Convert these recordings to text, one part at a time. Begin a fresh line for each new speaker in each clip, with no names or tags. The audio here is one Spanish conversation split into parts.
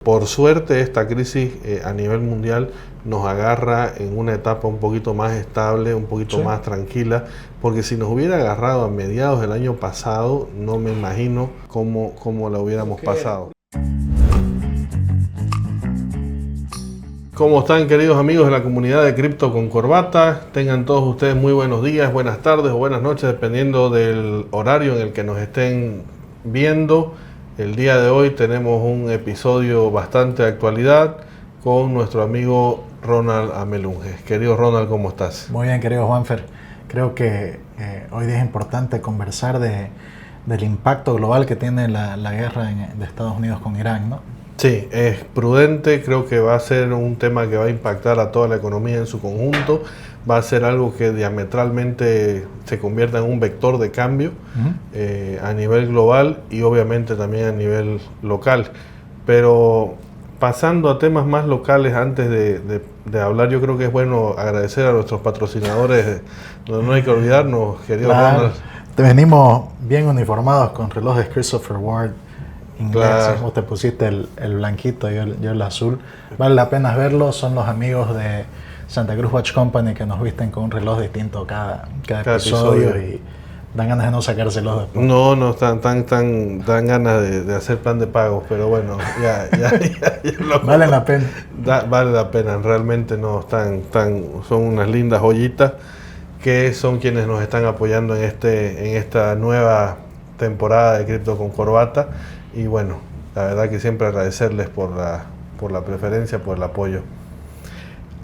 Por suerte, esta crisis a nivel mundial nos agarra en una etapa un poquito más estable, un poquito más tranquila, porque si nos hubiera agarrado a mediados del año pasado, no me imagino cómo la hubiéramos pasado. ¿Cómo están, queridos amigos de la comunidad de Cripto con Corbata? Tengan todos ustedes muy buenos días, buenas tardes o buenas noches, dependiendo del horario en el que nos estén viendo. El día de hoy tenemos un episodio bastante de actualidad con nuestro amigo Ronald Amelunge. Querido Ronald, ¿cómo estás?
Muy bien, querido Juanfer. Creo que hoy día es importante conversar del impacto global que tiene la guerra de Estados Unidos con Irán, ¿no?
Sí, es prudente, creo que va a ser un tema que va a impactar a toda la economía en su conjunto, va a ser algo que diametralmente se convierta en un vector de cambio a nivel global y obviamente también a nivel local. Pero pasando a temas más locales, antes de hablar, yo creo que es bueno agradecer a nuestros patrocinadores, no hay que olvidarnos, querido Ronald.
Te venimos bien uniformados con relojes Christopher Ward. Claro. Vos te pusiste el blanquito, yo el azul. Vale la pena verlos, son los amigos de Santa Cruz Watch Company que nos visten con un reloj distinto cada episodio y dan ganas de no sacárselos después.
No, dan ganas de hacer plan de pagos, pero bueno, ya
vale la pena.
Vale la pena, realmente no son unas lindas joyitas que son quienes nos están apoyando en esta nueva temporada de Cripto con Corbata. Y bueno, la verdad que siempre agradecerles por la preferencia, por el apoyo.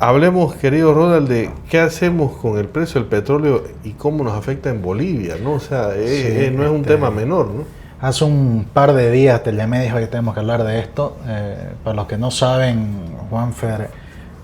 Hablemos, querido Ronald, de qué hacemos con el precio del petróleo y cómo nos afecta en Bolivia, ¿no? O sea, no es un tema menor, ¿no?
Hace un par de días te llamé y dije que tenemos que hablar de esto. Para los que no saben, Juanfer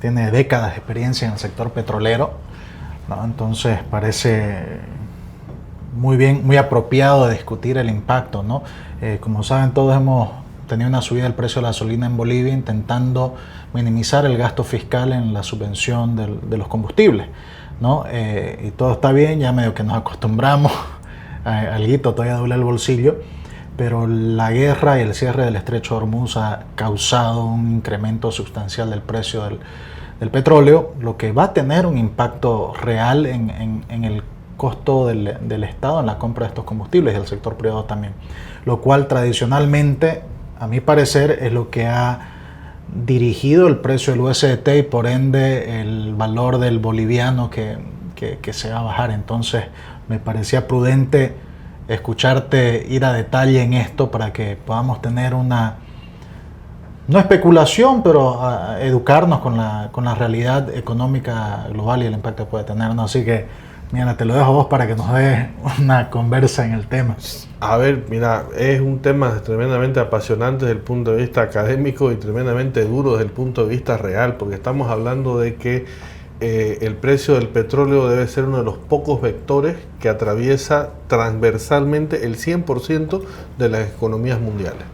tiene décadas de experiencia en el sector petrolero, ¿no? Entonces parece muy bien, muy apropiado de discutir el impacto, ¿no? Como saben, todos hemos tenido una subida del precio de la gasolina en Bolivia intentando minimizar el gasto fiscal en la subvención de los combustibles, ¿no? Y todo está bien, ya medio que nos acostumbramos, alguito todavía duele el bolsillo, pero la guerra y el cierre del estrecho de Hormuz ha causado un incremento sustancial del precio del petróleo, lo que va a tener un impacto real en el costo del Estado en la compra de estos combustibles y del sector privado también, lo cual tradicionalmente, a mi parecer, es lo que ha dirigido el precio del USDT y por ende el valor del boliviano que se va a bajar. Entonces me parecía prudente escucharte ir a detalle en esto para que podamos tener una, no especulación, pero educarnos con la realidad económica global y el impacto que puede tener, ¿no? Así que mira, te lo dejo a vos para que nos des una conversa en el tema.
A ver, mira, es un tema tremendamente apasionante desde el punto de vista académico y tremendamente duro desde el punto de vista real, porque estamos hablando de que el precio del petróleo debe ser uno de los pocos vectores que atraviesa transversalmente el 100% de las economías mundiales.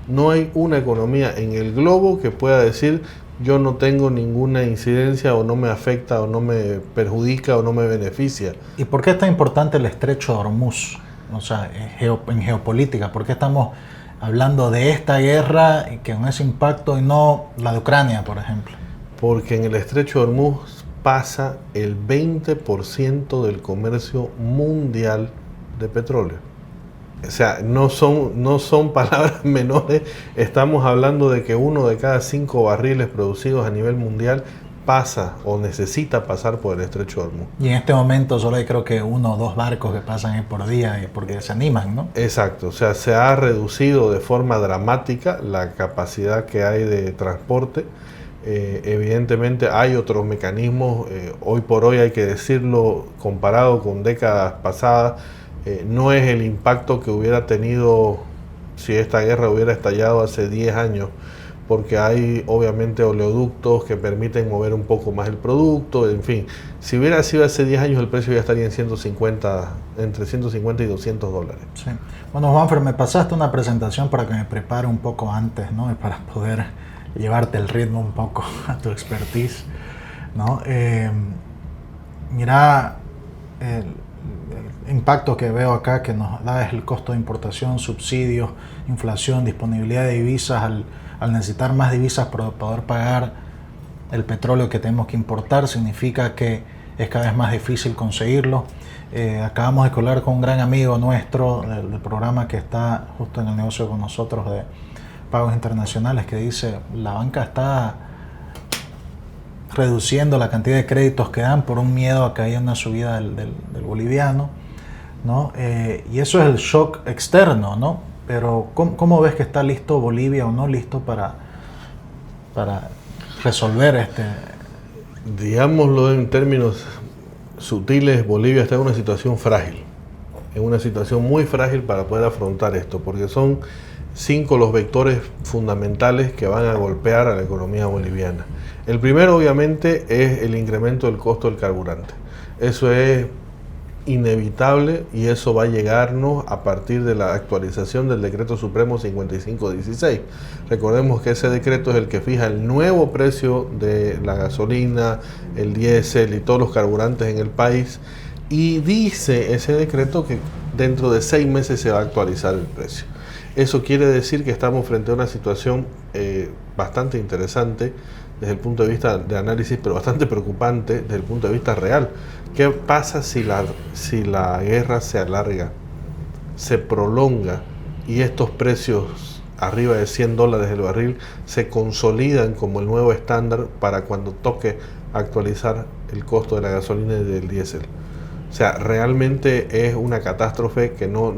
No hay una economía en el globo que pueda decir yo no tengo ninguna incidencia o no me afecta o no me perjudica o no me beneficia.
¿Y por qué es tan importante el estrecho de Hormuz? O sea, en geopolítica, ¿por qué estamos hablando de esta guerra que con ese impacto y no la de Ucrania, por ejemplo?
Porque en el estrecho de Hormuz pasa el 20% del comercio mundial de petróleo. O sea, no son palabras menores. Estamos hablando de que 1 de cada 5 barriles producidos a nivel mundial pasa o necesita pasar por el estrecho de Hormuz.
Y en este momento solo hay creo que 1 o 2 barcos que pasan ahí por día porque se animan, ¿no?
Exacto, o sea, se ha reducido de forma dramática la capacidad que hay de transporte. Evidentemente hay otros mecanismos, hoy por hoy hay que decirlo, comparado con décadas pasadas, no es el impacto que hubiera tenido si esta guerra hubiera estallado hace 10 años, porque hay obviamente oleoductos que permiten mover un poco más el producto, en fin. Si hubiera sido hace 10 años el precio ya estaría en entre 150 y 200 dólares.
Sí. Bueno, Juanfer, me pasaste una presentación para que me prepare un poco antes, ¿no? Y para poder llevarte el ritmo un poco a tu expertise, ¿no? Mira, el impacto que veo acá que nos da es el costo de importación, subsidios, inflación, disponibilidad de divisas al necesitar más divisas para poder pagar el petróleo que tenemos que importar, significa que es cada vez más difícil conseguirlo. Acabamos de hablar con un gran amigo nuestro del programa que está justo en el negocio con nosotros de pagos internacionales, que dice la banca está reduciendo la cantidad de créditos que dan por un miedo a que haya una subida del boliviano, ¿no? Y eso es el shock externo, ¿no? Pero ¿cómo ves que está listo Bolivia o no listo para resolver este?
Digámoslo en términos sutiles, Bolivia está en una situación frágil, en una situación muy frágil para poder afrontar esto, porque son 5 los vectores fundamentales que van a golpear a la economía boliviana. El primero, obviamente, es el incremento del costo del carburante. Eso es inevitable y eso va a llegarnos a partir de la actualización del Decreto Supremo 5516. Recordemos que ese decreto es el que fija el nuevo precio de la gasolina, el diésel y todos los carburantes en el país, y dice ese decreto que dentro de 6 meses se va a actualizar el precio. Eso quiere decir que estamos frente a una situación bastante interesante desde el punto de vista de análisis, pero bastante preocupante desde el punto de vista real. ¿Qué pasa si la guerra se alarga, se prolonga y estos precios arriba de $100 el barril se consolidan como el nuevo estándar para cuando toque actualizar el costo de la gasolina y del diésel? O sea, realmente es una catástrofe que no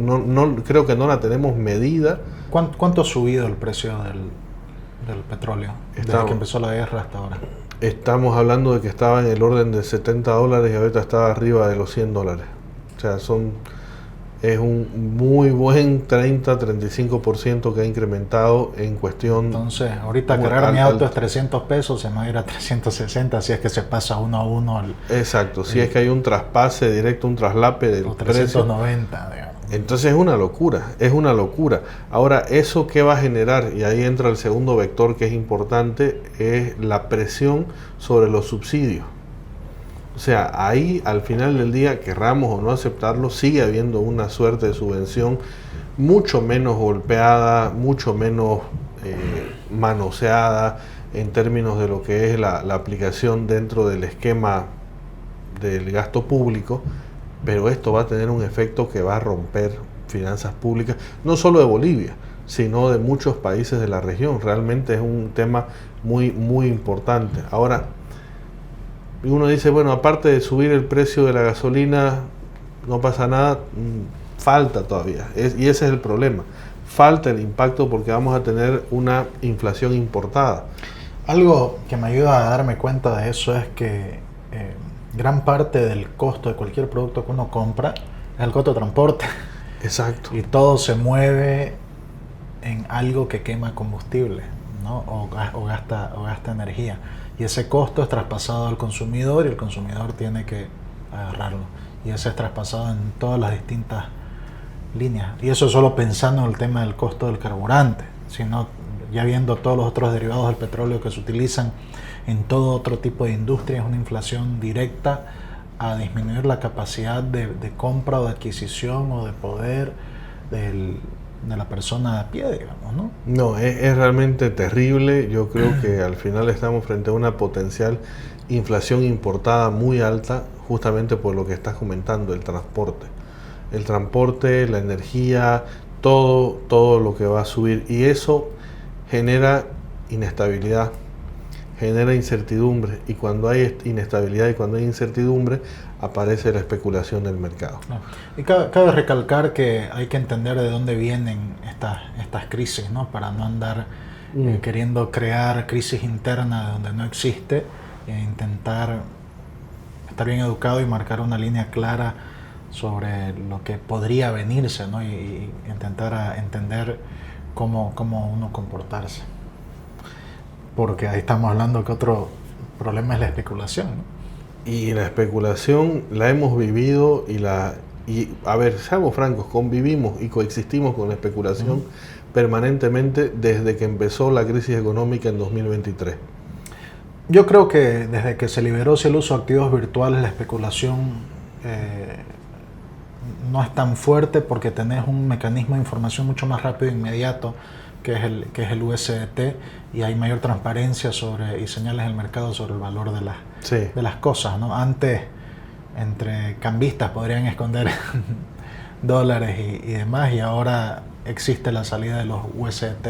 creo que no la tenemos medida.
¿Cuánto ha subido el precio del petróleo desde que empezó la guerra hasta ahora?
Estamos hablando de que estaba en el orden de $70 y ahorita está arriba de los $100. O sea, es un muy buen 30-35% que ha incrementado en cuestión.
Entonces, ahorita cargar mi auto es 300 pesos, se me va a ir a 360 si es que se pasa uno a uno.
Exacto, si es que hay un traspase directo, un traslape del
390, digamos.
Entonces es una locura. Ahora, ¿eso qué va a generar? Y ahí entra el segundo vector que es importante, es la presión sobre los subsidios. O sea, ahí al final del día, querramos o no aceptarlo, sigue habiendo una suerte de subvención mucho menos golpeada, mucho menos manoseada en términos de lo que es la aplicación dentro del esquema del gasto público, pero esto va a tener un efecto que va a romper finanzas públicas, no solo de Bolivia, sino de muchos países de la región. Realmente es un tema muy, muy importante. Ahora, uno dice, bueno, aparte de subir el precio de la gasolina, no pasa nada, falta todavía, y ese es el problema. Falta el impacto porque vamos a tener una inflación importada.
Algo que me ayuda a darme cuenta de eso es que gran parte del costo de cualquier producto que uno compra es el costo de transporte.
Exacto.
Y todo se mueve en algo que quema combustible, ¿no? o gasta energía. Y ese costo es traspasado al consumidor y el consumidor tiene que agarrarlo. Y ese es traspasado en todas las distintas líneas. Y eso solo pensando en el tema del costo del carburante, sino ya viendo todos los otros derivados del petróleo que se utilizan en todo otro tipo de industria. Es una inflación directa a disminuir la capacidad de compra o de adquisición o de poder de la persona a pie, digamos, ¿no?
No, es realmente terrible. Yo creo que al final estamos frente a una potencial inflación importada muy alta, justamente por lo que estás comentando, el transporte. El transporte, la energía, todo lo que va a subir. Y eso genera inestabilidad, genera incertidumbre. Y cuando hay inestabilidad y cuando hay incertidumbre, aparece la especulación del mercado.
Y cabe recalcar que hay que entender de dónde vienen estas crisis, ¿no? Para no andar queriendo crear crisis interna de donde no existe, e intentar estar bien educado y marcar una línea clara sobre lo que podría venirse, ¿no? Y intentar entender cómo uno comportarse. Porque ahí estamos hablando que otro problema es la especulación, ¿no?
Y la especulación la hemos vivido y a ver, seamos francos, convivimos y coexistimos con la especulación permanentemente desde que empezó la crisis económica en 2023.
Yo creo que desde que se liberó el uso de activos virtuales, la especulación no es tan fuerte porque tenés un mecanismo de información mucho más rápido e inmediato que es el USDT, y hay mayor transparencia y señales en el mercado sobre el valor de las cosas, ¿no? Antes, entre cambistas podrían esconder dólares y demás, y ahora existe la salida de los USDT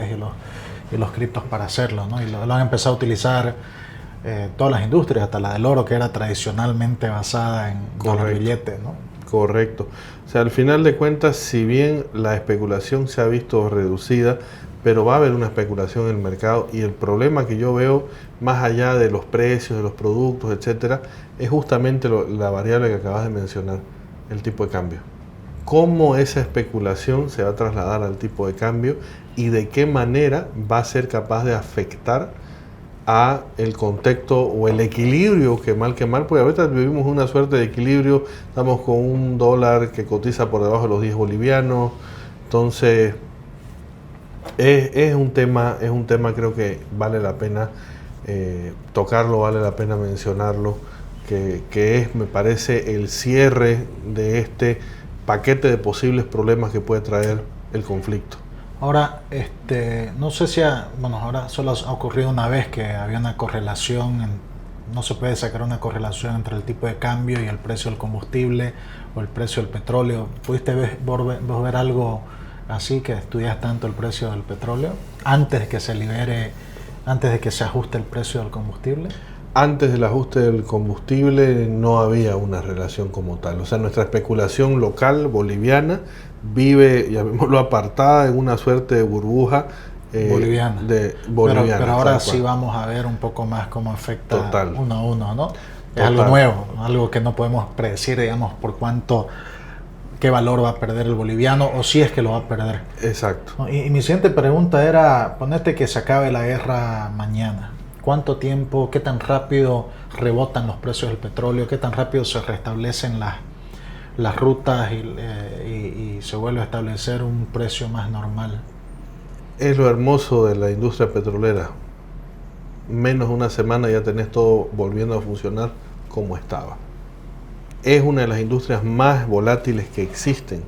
y los criptos para hacerlo, ¿no? Y lo han empezado a utilizar todas las industrias, hasta la del oro, que era tradicionalmente basada en dólar billete, ¿no?
Correcto. O sea, al final de cuentas, si bien la especulación se ha visto reducida, pero va a haber una especulación en el mercado, y el problema que yo veo, más allá de los precios, de los productos, etcétera, es justamente la variable que acabas de mencionar, el tipo de cambio. Cómo esa especulación se va a trasladar al tipo de cambio y de qué manera va a ser capaz de afectar a el contexto o el equilibrio, que mal, porque ahorita vivimos una suerte de equilibrio, estamos con un dólar que cotiza por debajo de los 10 bolivianos, entonces es un tema creo que vale la pena tocarlo, vale la pena mencionarlo, que es, me parece, el cierre de este paquete de posibles problemas que puede traer el conflicto.
Ahora, no sé si ahora solo ha ocurrido una vez que había una correlación, no se puede sacar una correlación entre el tipo de cambio y el precio del combustible o el precio del petróleo. ¿Pudiste vos ver algo así, que estudias tanto el precio del petróleo antes de que se libere, antes de que se ajuste el precio del combustible?
Antes del ajuste del combustible no había una relación como tal. O sea, nuestra especulación local boliviana vive, llamémoslo, apartada en una suerte de burbuja
boliviana. Pero ahora sí vamos a ver un poco más cómo afecta uno a uno, ¿no? Es algo nuevo, algo que no podemos predecir, digamos, qué valor va a perder el boliviano, o si es que lo va a perder.
Exacto.
Y mi siguiente pregunta era, ponete que se acabe la guerra mañana. ¿Cuánto tiempo, qué tan rápido rebotan los precios del petróleo? ¿Qué tan rápido se restablecen las rutas y se vuelve a establecer un precio más normal?
Es lo hermoso de la industria petrolera. Menos de una semana ya tenés todo volviendo a funcionar como estaba. Es una de las industrias más volátiles que existen.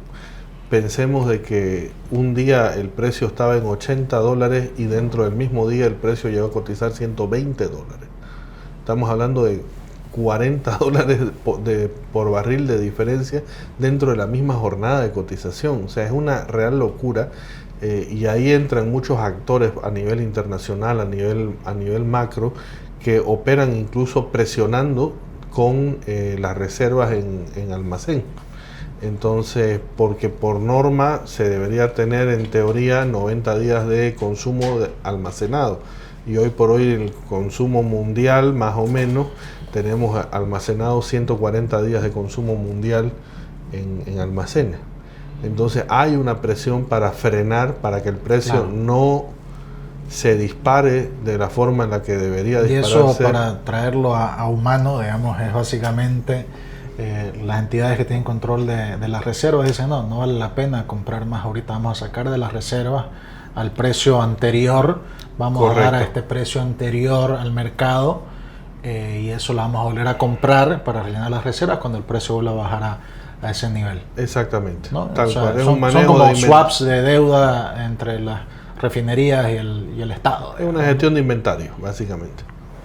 Pensemos de que un día el precio estaba en $80 y dentro del mismo día el precio llegó a cotizar $120. Estamos hablando de $40 por barril de diferencia dentro de la misma jornada de cotización. O sea, es una real locura, y ahí entran muchos actores a nivel internacional, a nivel macro, que operan incluso presionando con las reservas en almacén. Entonces, porque por norma se debería tener en teoría 90 días de consumo almacenado, y hoy por hoy el consumo mundial más o menos tenemos almacenado 140 días de consumo mundial en almacenes. Entonces hay una presión para frenar, para que el precio no se dispare de la forma en la que debería dispararse.
Y eso, para traerlo a humano, digamos, es básicamente las entidades que tienen control de las reservas dicen no vale la pena comprar más ahorita, vamos a sacar de las reservas al precio anterior, vamos a dar a este precio anterior al mercado, y eso lo vamos a volver a comprar para rellenar las reservas cuando el precio vuelva a bajar a ese nivel.
Exactamente.
¿No? Son como swaps de deuda entre las refinerías y el Estado.
Es una gestión de inventario, básicamente.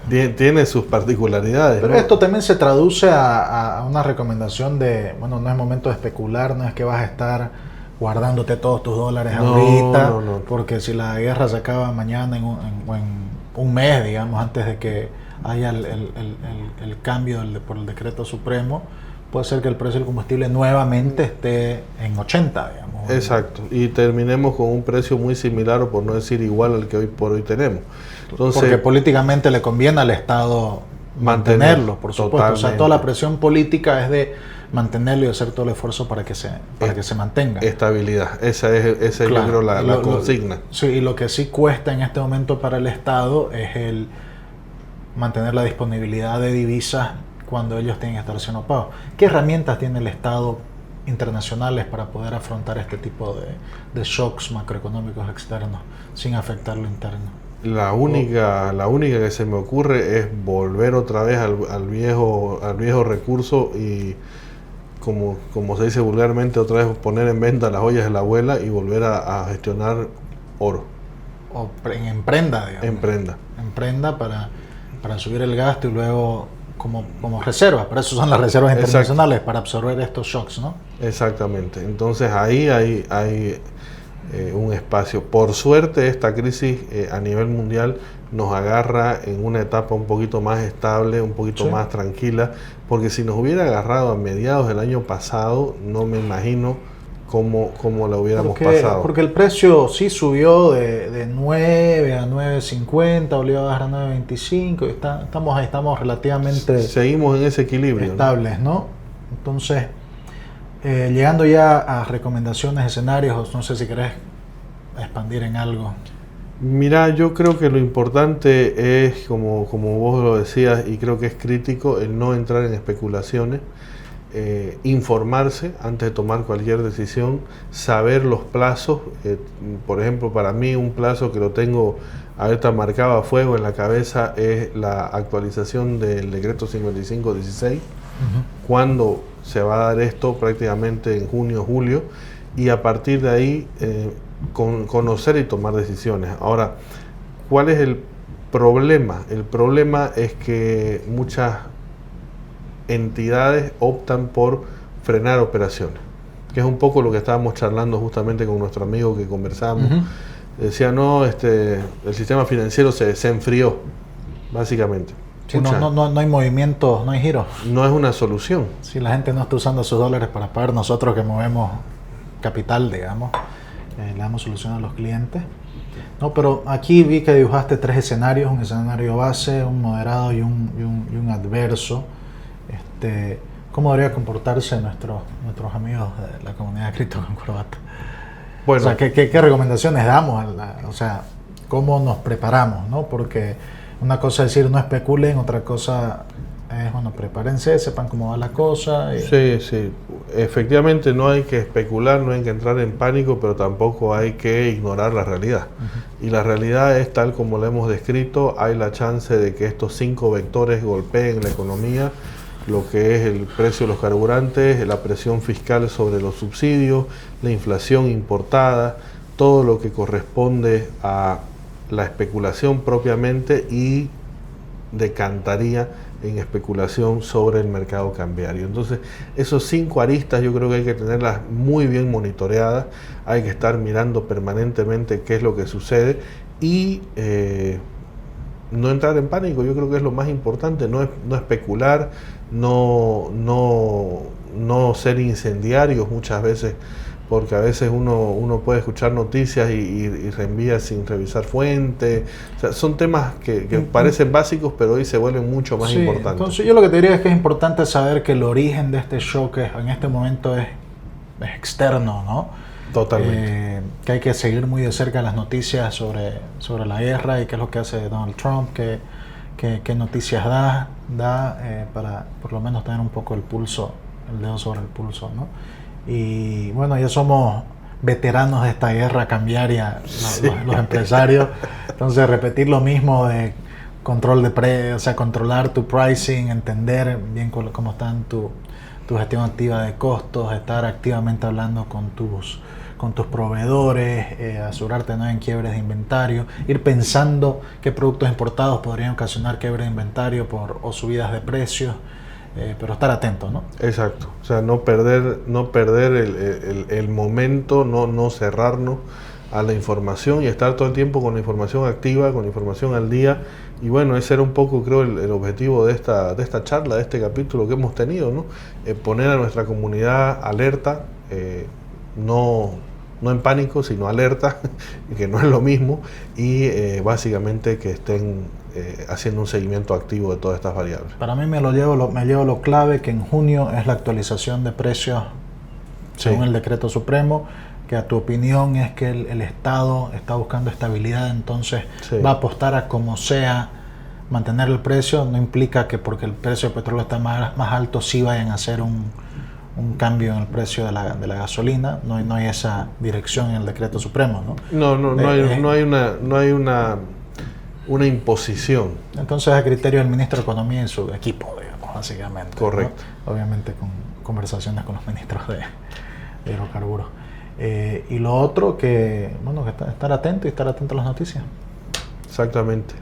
Tiene sus particularidades.
Pero esto también se traduce a una recomendación de, no es momento de especular, no es que vas a estar guardándote todos tus dólares ahorita, porque si la guerra se acaba mañana en un mes, digamos, antes de que haya el cambio por el decreto supremo, puede ser que el precio del combustible nuevamente esté en 80, digamos.
Exacto, y terminemos con un precio muy similar, o por no decir igual al que hoy por hoy tenemos. Entonces,
porque políticamente le conviene al Estado mantenerlo, por supuesto. Totalmente. O sea, toda la presión política es de mantenerlo y hacer todo el esfuerzo para que se mantenga.
Estabilidad, esa es yo creo la consigna.
Sí, y lo que sí cuesta en este momento para el Estado es el mantener la disponibilidad de divisas cuando ellos tienen que estar haciendo pagos. ¿Qué herramientas tiene el Estado internacionales para poder afrontar este tipo de shocks macroeconómicos externos sin afectar lo interno?
La única que se me ocurre es volver otra vez al viejo recurso y, como se dice vulgarmente, otra vez poner en venta las ollas de la abuela y volver a gestionar oro.
en prenda, digamos.
En prenda.
Para subir el gasto y luego como reserva. Para eso son las reservas internacionales, para absorber estos shocks, ¿no?
Exactamente. Entonces ahí hay un espacio. Por suerte esta crisis a nivel mundial nos agarra en una etapa un poquito más estable, un poquito más tranquila, porque si nos hubiera agarrado a mediados del año pasado, no me imagino cómo la hubiéramos pasado.
Porque el precio sí subió de 9 a 9.50, volvió a bajar a 9.25, estamos relativamente...
Seguimos en ese equilibrio,
estables, ¿no? Entonces, llegando ya a recomendaciones, escenarios, no sé si querés expandir en algo.
Mira, yo creo que lo importante es, como vos lo decías, y creo que es crítico, el no entrar en especulaciones, informarse antes de tomar cualquier decisión, saber los plazos. Por ejemplo, para mí un plazo que lo tengo ahorita marcado a fuego en la cabeza es la actualización del decreto 5516, cuando se va a dar esto prácticamente en junio, julio, y a partir de ahí conocer y tomar decisiones. Ahora, ¿cuál es el problema? El problema es que muchas entidades optan por frenar operaciones, que es un poco lo que estábamos charlando justamente con nuestro amigo que conversamos. Decía, no, el sistema financiero se enfrió, básicamente.
Sí, no hay movimientos, no hay giros.
No es una solución.
Si la gente no está usando sus dólares para pagar, nosotros que movemos capital, digamos, le damos solución a los clientes. No, pero aquí vi que dibujaste 3 escenarios, un escenario base, un moderado y un adverso. ¿Cómo debería comportarse nuestros amigos de la comunidad de Cripto con Corbata? Bueno, o sea, ¿qué recomendaciones damos? O sea, ¿cómo nos preparamos, ¿no? Porque una cosa es decir no especulen, otra cosa es, bueno, prepárense, sepan cómo va la cosa.
Sí. Efectivamente no hay que especular, no hay que entrar en pánico, pero tampoco hay que ignorar la realidad. Y la realidad es tal como la hemos descrito. Hay la chance de que estos 5 vectores golpeen la economía, lo que es el precio de los carburantes, la presión fiscal sobre los subsidios, la inflación importada, todo lo que corresponde a la especulación propiamente, y decantaría en especulación sobre el mercado cambiario. Entonces, esos 5 aristas yo creo que hay que tenerlas muy bien monitoreadas, hay que estar mirando permanentemente qué es lo que sucede y no entrar en pánico. Yo creo que es lo más importante, no especular, no ser incendiarios muchas veces, porque a veces uno puede escuchar noticias y reenvía sin revisar fuentes. O sea, son temas que parecen básicos, pero hoy se vuelven mucho más importantes.
Entonces yo lo que te diría es que es importante saber que el origen de este shock en este momento es externo, ¿no?
Totalmente.
Que hay que seguir muy de cerca las noticias sobre la guerra y qué es lo que hace Donald Trump, qué noticias da para por lo menos tener un poco el dedo sobre el pulso, ¿no? Y bueno, ya somos veteranos de esta guerra cambiaria, los empresarios. Entonces repetir lo mismo de control de precios, o sea, controlar tu pricing, entender bien cómo están tu gestión activa de costos, estar activamente hablando con tus proveedores, asegurarte de no en quiebres de inventario, ir pensando qué productos importados podrían ocasionar quiebres de inventario o subidas de precios. Pero estar atento, ¿no?
Exacto, o sea, no perder el momento, no cerrarnos a la información y estar todo el tiempo con la información activa, con la información al día. Y bueno, ese era un poco, creo, el objetivo de esta charla, de este capítulo que hemos tenido, ¿no? Poner a nuestra comunidad alerta, no en pánico, sino alerta, que no es lo mismo, y básicamente que estén haciendo un seguimiento activo de todas estas variables.
Para mí me llevo lo clave, que en junio es la actualización de precios según el decreto supremo, que a tu opinión es que el Estado está buscando estabilidad, entonces va a apostar a como sea mantener el precio. No implica que porque el precio del petróleo está más alto sí vayan a hacer un cambio en el precio de la gasolina. No hay esa dirección en el decreto supremo, ¿no?
No hay una imposición.
Entonces a criterio del ministro de Economía y su equipo, digamos, básicamente.
Correcto.
¿No? Obviamente con conversaciones con los ministros de hidrocarburos. Y lo otro, que estar atento y estar atento a las noticias.
Exactamente,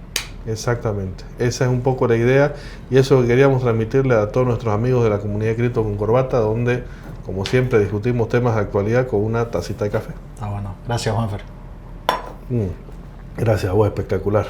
exactamente. Esa es un poco la idea y eso que queríamos transmitirle a todos nuestros amigos de la comunidad Cripto con Corbata, donde, como siempre, discutimos temas de actualidad con una tacita de café.
Bueno. Gracias, Juanfer.
Gracias a vos, espectacular.